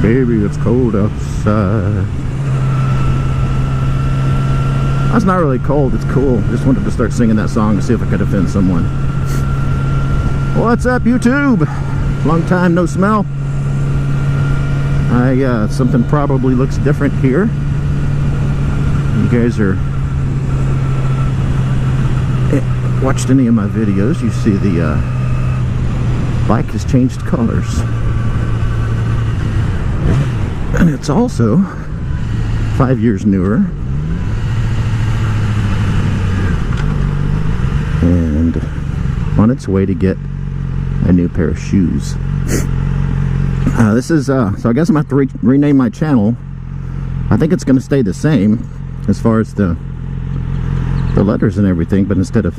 Baby, it's cold outside. It's not really cold, it's cool. Just wanted to start singing that song to see if I could offend someone. What's up, YouTube? Long time no smell. Something probably looks different here. You guys are watched any of my videos, you see the bike has changed colors. And it's also 5 years newer. And on its way to get a new pair of shoes. This is, so I guess I'm going to have to rename my channel. I think it's going to stay the same as far as the letters and everything, but instead of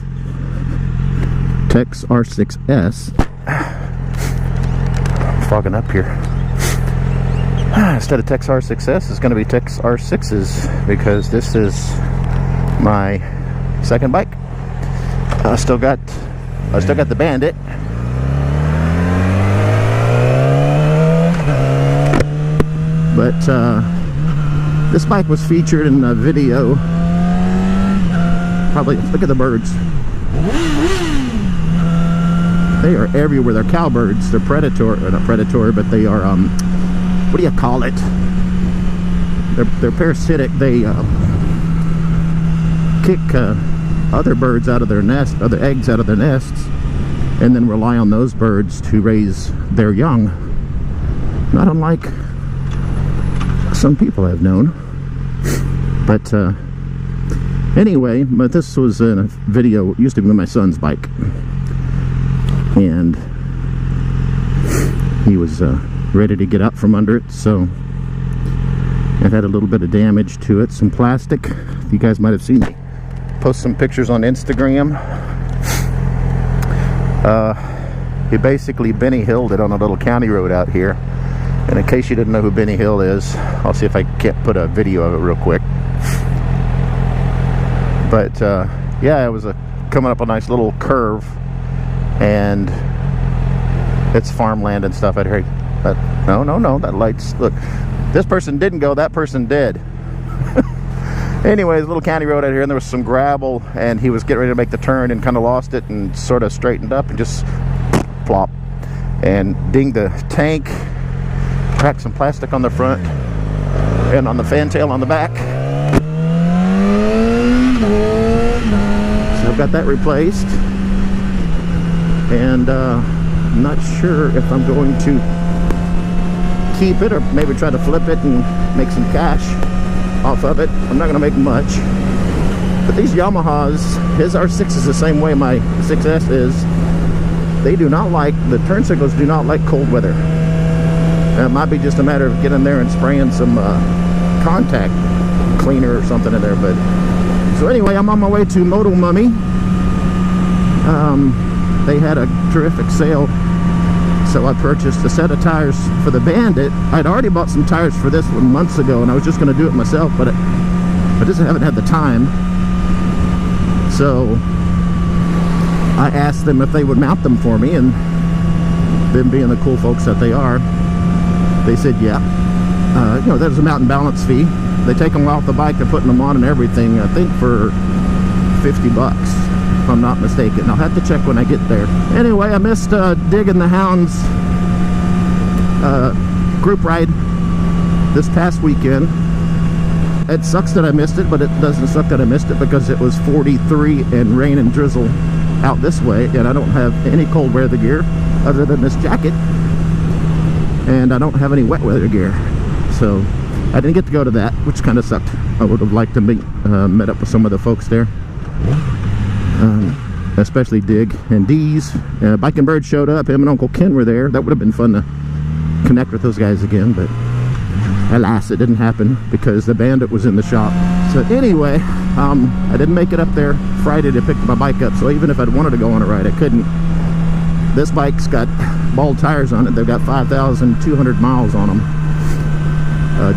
TCX R6S, I'm fogging up here. Instead of TCX R6S, it's going to be TCX R6s, because this is my second bike. I still got the Bandit. But this bike was featured in a video. Probably, look at the birds. They are everywhere. They're cowbirds. They're not predatory, but they are, what do you call it? They're parasitic. They kick other birds out of their nest, other eggs out of their nests, and then rely on those birds to raise their young. Not unlike some people I've known. But anyway, but this was in a video. It used to be my son's bike, and he was ready to get out from under it, so it had a little bit of damage to it, some plastic. You guys might have seen me post some pictures on Instagram. He basically Benny Hilled it on a little county road out here. And in case you didn't know who Benny Hill is, I'll see if I can't put a video of it real quick. But yeah, it was coming up a nice little curve, and it's farmland and stuff. I'd heard, but no, that light's, look, this person didn't go, that person did. Anyways, little county road out here, and there was some gravel, and he was getting ready to make the turn and kind of lost it and sort of straightened up and just plop and dinged the tank, cracked some plastic on the front and on the fantail on the back. So I've got that replaced, and I'm not sure if I'm going to keep it or maybe try to flip it and make some cash off of it. I'm not going to make much, but these Yamahas, his R6 is the same way my 6S is. They do not like, the turn signals do not like cold weather. It might be just a matter of getting there and spraying some contact cleaner or something in there. But so anyway, I'm on my way to Moto Mummy. They had a terrific sale, so I purchased a set of tires for the Bandit. I'd already bought some tires for this one months ago, and I was just going to do it myself, but I just haven't had the time. So I asked them if they would mount them for me, and them being the cool folks that they are, they said yeah. You know, there's a mount and balance fee. They take them off the bike, they're putting them on and everything, I think for $50, if I'm not mistaken. I'll have to check when I get there. Anyway, I missed Digging the Hounds group ride this past weekend. It sucks that I missed it, but it doesn't suck that I missed it, because it was 43 and rain and drizzle out this way, and I don't have any cold weather gear other than this jacket, and I don't have any wet weather gear, so I didn't get to go to that, which kind of sucked. I would have liked to met up with some of the folks there, especially Dig and Dee's. Bike and Bird showed up. Him and Uncle Ken were there. That would have been fun to connect with those guys again, but alas, it didn't happen because the Bandit was in the shop. So anyway, I didn't make it up there Friday to pick my bike up, so even if I'd wanted to go on a ride, I couldn't. This bike's got bald tires on it. They've got 5,200 miles on them,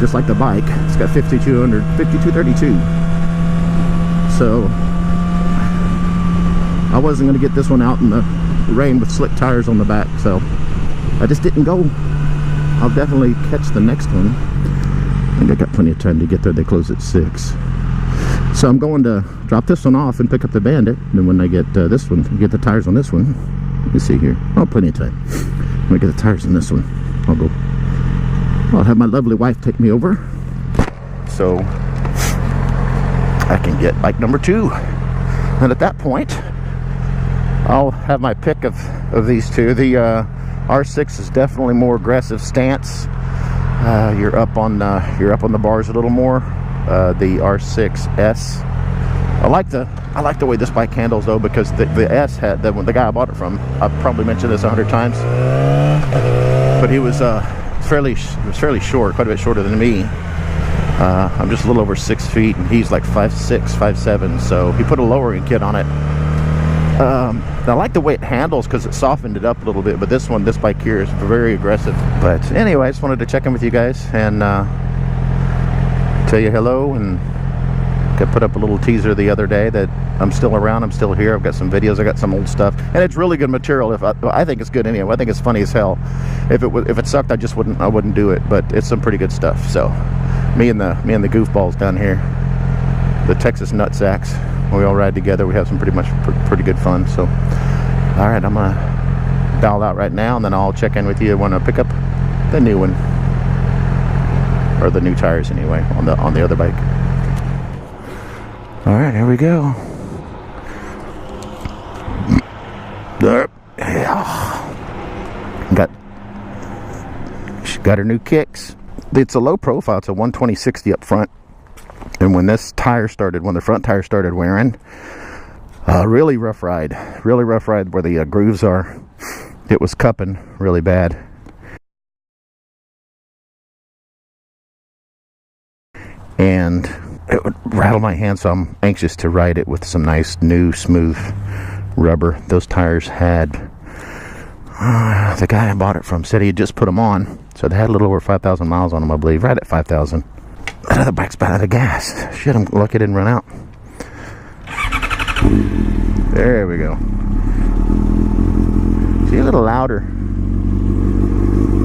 just like the bike. It's got 5232. So I wasn't going to get this one out in the rain with slick tires on the back, so I just didn't go. I'll definitely catch the next one. I think I got plenty of time to get there. They close at 6. So I'm going to drop this one off and pick up the Bandit. And then when I get this one, get the tires on this one. Let me see here. Oh, plenty of time. When I get the tires on this one, I'll have my lovely wife take me over, so I can get bike number 2. And at that point, I'll have my pick of these two. The R6 is definitely more aggressive stance. You're up on the bars a little more. The R6S, I like the way this bike handles though, because the S had the guy I bought it from. I've probably mentioned this 100 times, but he was fairly short, quite a bit shorter than me. I'm just a little over 6 feet, and he's like 5'6", 5'7", so he put a lowering kit on it. I like the way it handles because it softened it up a little bit, but this bike here is very aggressive. But anyway, I just wanted to check in with you guys and tell you hello, and I put up a little teaser the other day that I'm still around, I'm still here. I've got some videos, I got some old stuff, and it's really good material. I think it's good anyway. I think it's funny as hell. If it sucked, I wouldn't do it, but it's some pretty good stuff. So me and the goofballs down here, the Texas nutsacks, we all ride together. We have some pretty good fun. So all right, I'm gonna dial out right now, and then I'll check in with you when I pick up the new one, or the new tires anyway, on the other bike. All right, here we go. She got her new kicks. It's a low profile. It's a 120/60 up front. And when the front tire started wearing, really rough ride where the grooves are. It was cupping really bad. And it would rattle my hand, so I'm anxious to ride it with some nice new smooth rubber. Those tires had, the guy I bought it from said he had just put them on, so they had a little over 5,000 miles on them, I believe, right at 5,000. That other bike's about out of gas. Shit, I'm lucky it didn't run out. There we go. See, a little louder.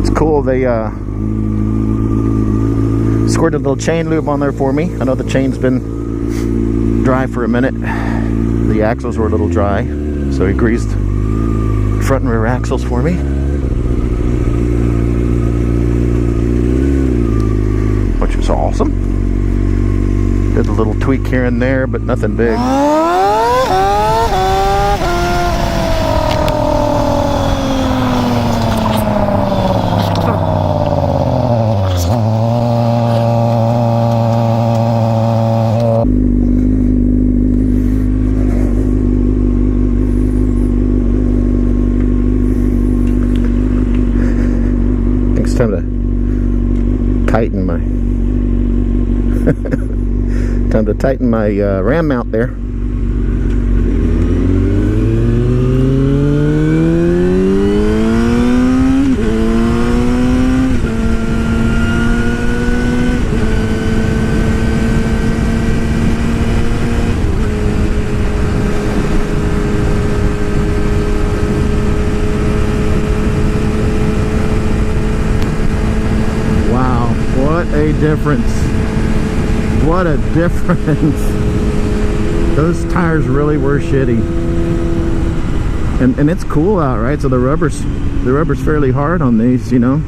It's cool. They squirted a little chain lube on there for me. I know the chain's been dry for a minute. The axles were a little dry, so he greased front and rear axles for me, which is awesome. Did a little tweak here and there, but nothing big. Time to tighten my ram mount there. What a difference. Those tires really were shitty, and it's cool out, right? So the rubber's fairly hard on these, you know,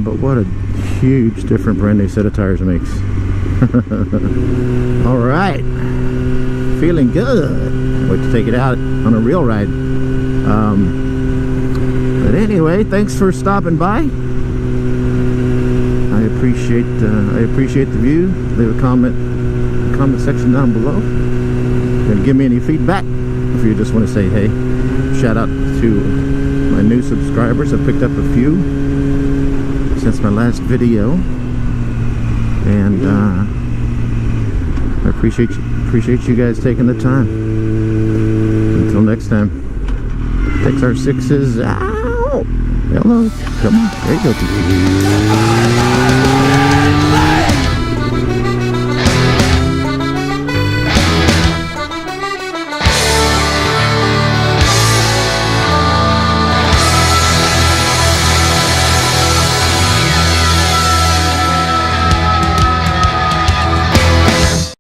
but what a huge different brand new set of tires it makes. All right, feeling good. Wait to take it out on a real ride. But anyway, thanks for stopping by. I appreciate the view. Leave a comment section down below. And give me any feedback if you just want to say hey. Shout out to my new subscribers. I've picked up a few since my last video, and I appreciate you guys taking the time. Until next time, TCX R6 is out. Hello, come on, there you go.